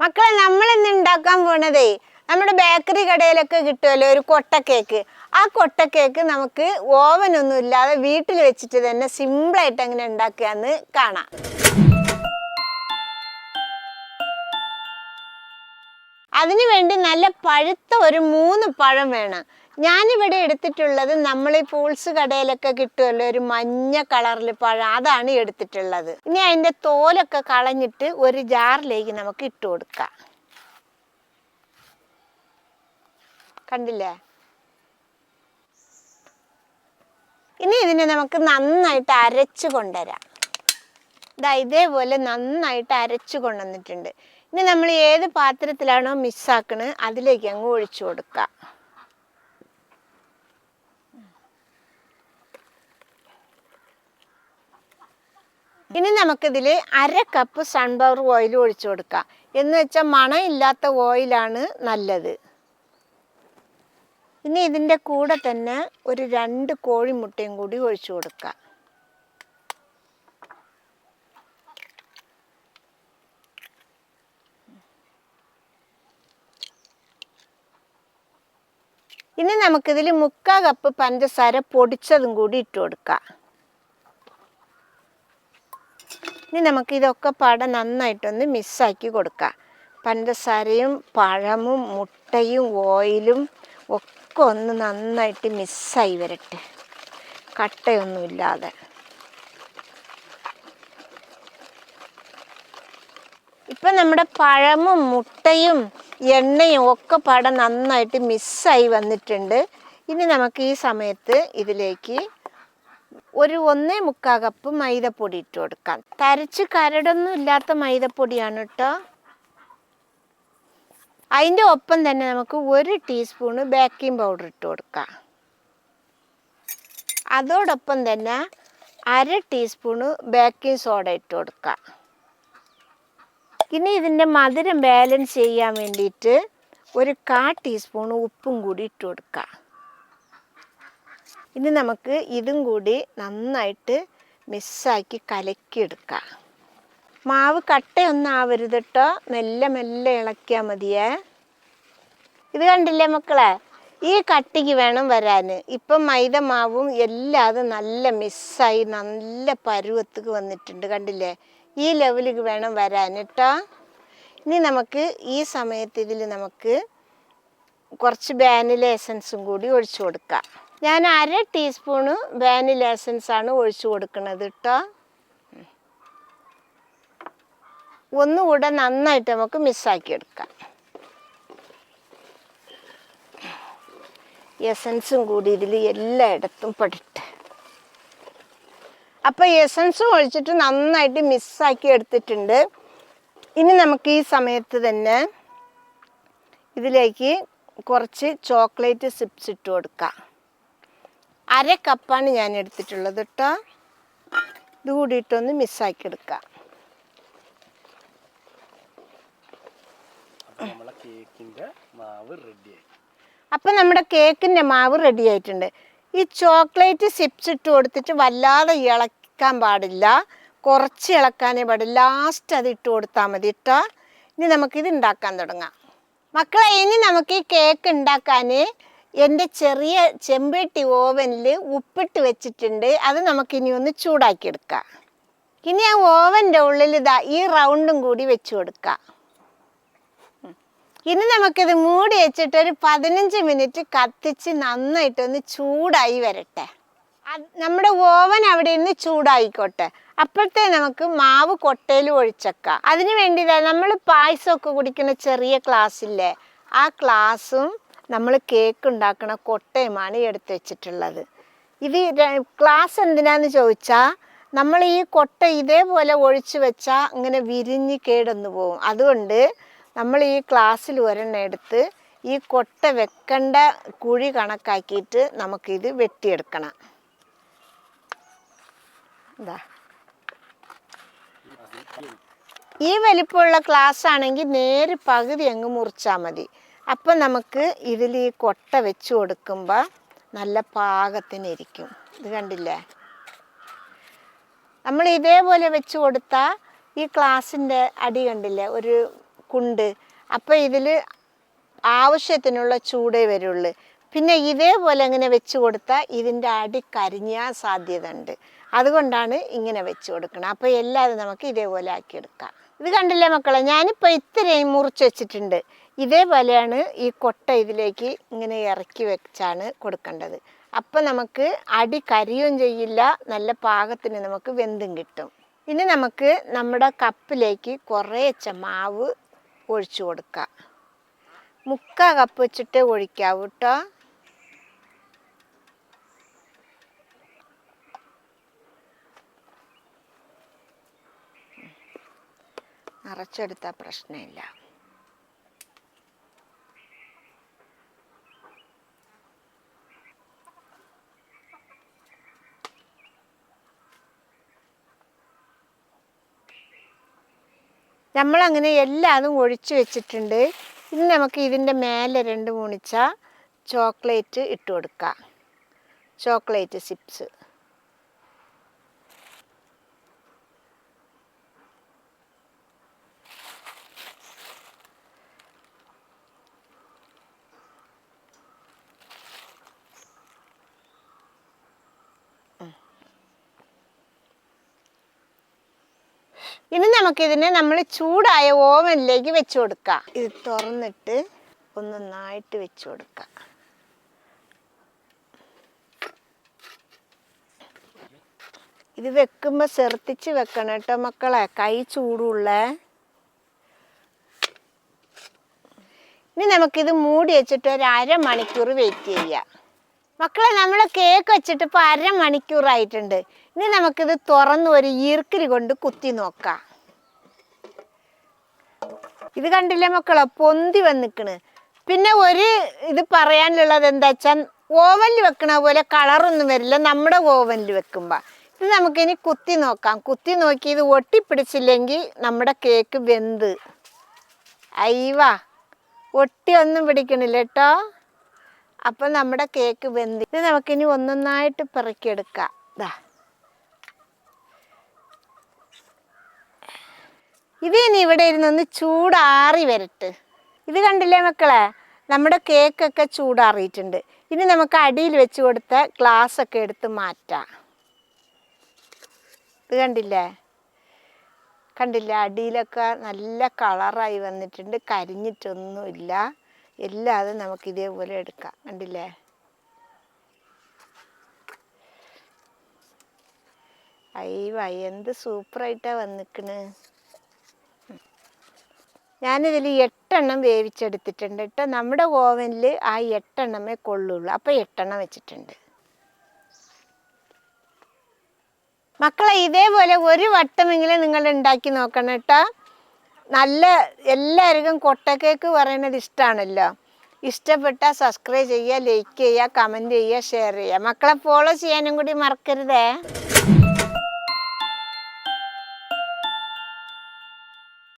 മക്കളെ നമ്മൾ ഇന്ന് ഉണ്ടാക്കാൻ പോണതേ നമ്മുടെ ബേക്കറി കടയിലൊക്കെ കിട്ടുമല്ലോ ഒരു കൊട്ട കേക്ക്. ആ കൊട്ട കേക്ക് നമുക്ക് ഓവൻ ഒന്നും ഇല്ലാതെ വീട്ടിൽ വെച്ചിട്ട് തന്നെ സിമ്പിളായിട്ട് എങ്ങനെ ഉണ്ടാക്കുകയെന്ന് കാണാം. അതിനു വേണ്ടി നല്ല പഴുത്ത ഒരു 3 പഴം വേണം. ഞാനിവിടെ എടുത്തിട്ടുള്ളത് നമ്മൾ ഈ ഫ്രൂട്ട്സ് കടയിലൊക്കെ കിട്ടുമല്ലോ ഒരു മഞ്ഞ കളറിൽ പഴം, അതാണ് എടുത്തിട്ടുള്ളത്. ഇനി അതിൻ്റെ തോലൊക്കെ കളഞ്ഞിട്ട് ഒരു ജാറിലേക്ക് നമുക്ക് ഇട്ട് കൊടുക്കാം. കണ്ടില്ലേ? ഇനി ഇതിനെ നമുക്ക് നന്നായിട്ട് അരച്ചു കൊണ്ടുവരാം. ഇതേപോലെ നന്നായിട്ട് അരച്ചു കൊണ്ടുവന്നിട്ടുണ്ട്. ഇനി നമ്മൾ ഏത് പാത്രത്തിലാണോ മിക്സാക്കണത് അതിലേക്ക് അങ്ങ് ഒഴിച്ചു കൊടുക്കുക. ഇനി നമുക്കിതിൽ 1/2 കപ്പ് സൺഫ്ലവർ ഓയിൽ ഒഴിച്ചു കൊടുക്കാം. എന്ന് വെച്ചാൽ മണമില്ലാത്ത ഓയിലാണ് നല്ലത്. ഇനി ഇതിൻ്റെ കൂടെ തന്നെ ഒരു 2 കോഴിമുട്ടയും കൂടി ഒഴിച്ചു കൊടുക്കുക. ഇനി നമുക്കിതിൽ 3/4 കപ്പ് പഞ്ചസാര പൊടിച്ചതും കൂടി ഇട്ട് കൊടുക്കാം. ഇനി നമുക്ക് ഇതൊക്കെ പാടെ നന്നായിട്ടൊന്ന് മിക്സാക്കി കൊടുക്കാം. പഞ്ചസാരയും പഴമും മുട്ടയും ഓയിലും ഒക്കെ ഒന്ന് നന്നായിട്ട് മിക്സായി വരട്ടെ, കട്ടയൊന്നുമില്ലാതെ. ഇപ്പം നമ്മുടെ പഴമും മുട്ടയും എണ്ണയും ഒക്കെ പാടെ നന്നായിട്ട് മിക്സായി വന്നിട്ടുണ്ട്. ഇനി നമുക്ക് ഈ സമയത്ത് ഇതിലേക്ക് ഒരു 1/4 കപ്പ് മൈദപ്പൊടി ഇട്ട് കൊടുക്കാം. തരച്ച് കരടൊന്നും ഇല്ലാത്ത മൈദപ്പൊടിയാണ് കേട്ടോ. അതിൻ്റെ ഒപ്പം തന്നെ നമുക്ക് 1 ടീസ്പൂണ് ബേക്കിംഗ് പൗഡർ ഇട്ട് കൊടുക്കാം. അതോടൊപ്പം തന്നെ 1/2 ടീസ്പൂണ് ബേക്കിംഗ് സോഡ ഇട്ട് കൊടുക്കാം. ഇനി ഇതിൻ്റെ മധുരം ബാലൻസ് ചെയ്യാൻ വേണ്ടിയിട്ട് ഒരു 1/4 ടീസ്പൂണ് ഉപ്പും കൂടി ഇട്ട് കൊടുക്കാം. ഇനി നമുക്ക് ഇതും കൂടി നന്നായിട്ട് മിക്സാക്കി കലക്കിയെടുക്കാം. മാവ് കട്ടയൊന്നും ആവരുത് കേട്ടോ, മെല്ലെ മെല്ലെ ഇളക്കിയാൽ മതിയേ. ഇത് കണ്ടില്ലേ മക്കളെ, ഈ കട്ടിക്ക് വേണം വരാൻ. ഇപ്പം മൈദ മാവും എല്ലാം നല്ല മിക്സായി നല്ല പരുവത്തേക്ക് വന്നിട്ടുണ്ട്. കണ്ടില്ലേ? ഈ ലെവലിൽ വേണം വരാൻ കേട്ടോ. ഇനി നമുക്ക് ഈ സമയത്ത് ഇതിൽ നമുക്ക് കുറച്ച് വാനില എസൻസും കൂടി ഒഴിച്ചു കൊടുക്കാം. ഞാൻ 1/2 ടീസ്പൂണ് വാനില എസൻസാണ് ഒഴിച്ചു കൊടുക്കുന്നത് കേട്ടോ. ഒന്നുകൂടെ നന്നായിട്ട് നമുക്ക് മിക്സാക്കി എടുക്കാം. എസൻസും കൂടി ഇതിൽ എല്ലായിടത്തും പെടട്ടെ. അപ്പോൾ എസൻസും ഒഴിച്ചിട്ട് നന്നായിട്ട് മിക്സാക്കി എടുത്തിട്ടുണ്ട്. ഇനി നമുക്ക് ഈ സമയത്ത് തന്നെ ഇതിലേക്ക് കുറച്ച് ചോക്ലേറ്റ് ചിപ്സ് ഇട്ട് കൊടുക്കാം. 1/2 കപ്പാണ് ഞാൻ എടുത്തിട്ടുള്ളത് കേട്ടോ. ഇത് കൂടിയിട്ടൊന്ന് മിക്സാക്കി എടുക്കാം. അപ്പം നമ്മുടെ കേക്കിൻ്റെ മാവ് റെഡി ആയിട്ടുണ്ട്. ഈ ചോക്ലേറ്റ് ചിപ്സ് ഇട്ട് കൊടുത്തിട്ട് വല്ലാതെ ഇളക്കാൻ പാടില്ല, കുറച്ച് ഇളക്കാനേ പാടില്ല. ലാസ്റ്റ് അത് ഇട്ട് കൊടുത്താൽ മതി കേട്ടോ. ഇനി നമുക്കിത് ഉണ്ടാക്കാൻ തുടങ്ങാം. മക്കളെ, ഇനി നമുക്ക് ഈ കേക്ക് ഉണ്ടാക്കാൻ എൻ്റെ ചെറിയ ചെമ്പട്ടി ഓവനിൽ ഉപ്പിട്ട് വെച്ചിട്ടുണ്ട്. അത് നമുക്കിനി ഒന്ന് ചൂടാക്കിയെടുക്കാം. ഇനി ആ ഓവൻ്റെ ഉള്ളിൽ ഈ റൗണ്ടും കൂടി വെച്ച് കൊടുക്കാം. ഇനി നമുക്കിത് മൂടി വെച്ചിട്ട് ഒരു 15 മിനിറ്റ് കത്തിച്ച് നന്നായിട്ടൊന്ന് ചൂടായി വരട്ടെ. നമ്മുടെ ഓവൻ അവിടെ നിന്ന് ചൂടായിക്കോട്ടെ. അപ്പോഴത്തെ നമുക്ക് മാവ് കൊട്ടയിൽ ഒഴിച്ചേക്കാം. അതിന് വേണ്ടി നമ്മൾ പായസമൊക്കെ കുടിക്കുന്ന ചെറിയ ഗ്ലാസ്സില്ലേ, ആ ഗ്ലാസ്സും നമ്മൾ കേക്ക് ഉണ്ടാക്കുന്ന കൊട്ടയുമാണ് എടുത്ത് വെച്ചിട്ടുള്ളത്. ഇത് ഗ്ലാസ് എന്തിനാന്ന് ചോദിച്ചാൽ, നമ്മൾ ഈ കൊട്ട ഇതേപോലെ ഒഴിച്ചു വെച്ചാൽ ഇങ്ങനെ വിരിഞ്ഞ് കേടൊന്നു പോകും. അതുകൊണ്ട് നമ്മൾ ഈ ഗ്ലാസ്സിൽ ഒരെണ്ണം എടുത്ത് ഈ കൊട്ട വെക്കേണ്ട കുഴി കണക്കാക്കിയിട്ട് നമുക്കിത് വെട്ടിയെടുക്കണം. എന്താ ഈ വലിപ്പമുള്ള ഗ്ലാസ് ആണെങ്കിൽ നേരെ പകുതി അങ്ങ് മുറിച്ചാൽ മതി. അപ്പം നമുക്ക് ഇതിൽ ഈ കൊട്ട വെച്ച് കൊടുക്കുമ്പോൾ നല്ല പാകത്തിനിരിക്കും. ഇത് കണ്ടില്ലേ? നമ്മൾ ഇതേപോലെ വെച്ച് കൊടുത്താൽ ഈ ഗ്ലാസിൻ്റെ അടി കണ്ടില്ലേ, ഒരു കുണ്ട്. അപ്പോൾ ഇതിൽ ആവശ്യത്തിനുള്ള ചൂടേ വരുള്ളൂ. പിന്നെ ഇതേപോലെ ഇങ്ങനെ വെച്ച് കൊടുത്താൽ ഇതിൻ്റെ അടി കരിഞ്ഞാൻ സാധ്യത ഉണ്ട്. അതുകൊണ്ടാണ് ഇങ്ങനെ വെച്ച് കൊടുക്കണം. അപ്പോൾ എല്ലാവരും നമുക്ക് ഇതേപോലെ ആക്കിയെടുക്കാം. ഇത് കണ്ടില്ലേ മക്കളെ, ഞാനിപ്പോൾ ഇത്രയും മുറിച്ച് വെച്ചിട്ടുണ്ട്. ഇതേപോലെയാണ് ഈ കൊട്ട ഇതിലേക്ക് ഇങ്ങനെ ഇറക്കി വെച്ചാണ് കൊടുക്കേണ്ടത്. അപ്പം നമുക്ക് അടി കരിയും ചെയ്യില്ല, നല്ല പാകത്തിന് നമുക്ക് വെന്തും കിട്ടും. ഇനി നമുക്ക് നമ്മുടെ കപ്പിലേക്ക് കുറേശ്ശെ മാവ് ഒഴിച്ചു കൊടുക്കാം. 3/4 കപ്പ് വെച്ചിട്ട് ഒഴിക്കാവൂ കേട്ടോ. നിറച്ചെടുത്താൽ പ്രശ്നമില്ല. നമ്മളങ്ങനെ എല്ലാതും ഒഴിച്ചു വെച്ചിട്ടുണ്ട്. ഇനി നമുക്ക് ഇതിൻ്റെ മേലെ 2 മുണിച്ച ചോക്ലേറ്റ് ഇട്ട് കൊടുക്കാം. Chocolate chips. ഇനി നമുക്കിതിനെ നമ്മൾ ചൂടായ ഓവനിലേക്ക് വെച്ച് കൊടുക്കാം. ഇത് തുറന്നിട്ട് ഒന്നൊന്നായിട്ട് വെച്ച് കൊടുക്കാം. ഇത് വെക്കുമ്പോൾ ശ്രദ്ധിച്ച് വെക്കണം കേട്ടോ മക്കളെ, കൈ ചൂടുള്ളേ. ഇനി നമുക്കിത് മൂടി വെച്ചിട്ട് ഒരു 1/2 മണിക്കൂർ വെയിറ്റ് ചെയ്യാം. മക്കളെ, നമ്മൾ കേക്ക് വെച്ചിട്ട് ഇപ്പോൾ 1/2 മണിക്കൂറായിട്ടുണ്ട്. ഇനി നമുക്കിത് തുറന്ന് ഒരു ഈർക്കിൽ കൊണ്ട് കുത്തി നോക്കാം. ഇത് കണ്ടില്ലേ മക്കളെ, പൊന്തി വന്നിക്കണ്. പിന്നെ ഒരു ഇത് പറയാനുള്ളത് എന്താ വെച്ചാൽ, ഓവനിൽ വെക്കണ പോലെ കളറൊന്നും വരില്ല നമ്മുടെ ഓവനിൽ വെക്കുമ്പോൾ. ഇത് നമുക്കിനി കുത്തി നോക്കാം. കുത്തി നോക്കി ഇത് ഒട്ടിപ്പിടിച്ചില്ലെങ്കിൽ നമ്മുടെ കേക്ക് വെന്ത്. അയ്യവാ, ഒട്ടിയൊന്നും പിടിക്കണില്ല കേട്ടോ. അപ്പം നമ്മുടെ കേക്ക് വെന്ത്. ഇത് നമുക്കിനി ഒന്നൊന്നായിട്ട് പെറുക്കിയെടുക്കാം. ഇതാ, ഇത് ഇനി ഇവിടെ ഇരുന്നൊന്ന് ചൂടാറി വരട്ടെ. ഇത് കണ്ടില്ലേ മക്കളെ, നമ്മുടെ കേക്കൊക്കെ ചൂടാറിയിട്ടുണ്ട്. ഇനി നമുക്ക് അടിയിൽ വെച്ച് കൊടുത്ത ഗ്ലാസ്സൊക്കെ എടുത്ത് മാറ്റാം. ഇത് കണ്ടില്ലേ, അടിയിലൊക്കെ നല്ല കളറായി വന്നിട്ടുണ്ട്, കരിഞ്ഞിട്ടൊന്നുമില്ല. എല്ലാതും നമുക്ക് ഇതേപോലെ എടുക്കാം. കണ്ടില്ലേ, അയ്യ എന്ത് സൂപ്പറായിട്ടാണ് വന്നിക്കണ്. ഞാനിതിൽ 8 എണ്ണം വേവിച്ചെടുത്തിട്ടുണ്ട് കേട്ടോ. നമ്മുടെ ഓവനിൽ ആ 8 എണ്ണമേ കൊള്ളുള്ളൂ. അപ്പോൾ 8 എണ്ണം വെച്ചിട്ടുണ്ട്. മക്കളെ, ഇതേപോലെ ഒരു വട്ടമെങ്കിലും നിങ്ങൾ ഉണ്ടാക്കി നോക്കണം കേട്ടോ. നല്ല എല്ലാവർക്കും കൊട്ട കേക്ക് പറയുന്നത് ഇഷ്ടമാണല്ലോ. ഇഷ്ടപ്പെട്ടാൽ സബ്സ്ക്രൈബ് ചെയ്യുക, ലൈക്ക് ചെയ്യുക, കമൻറ്റ് ചെയ്യുക, ഷെയർ ചെയ്യുക. മക്കളെ ഫോളോ ചെയ്യാനും കൂടി മറക്കരുതേ.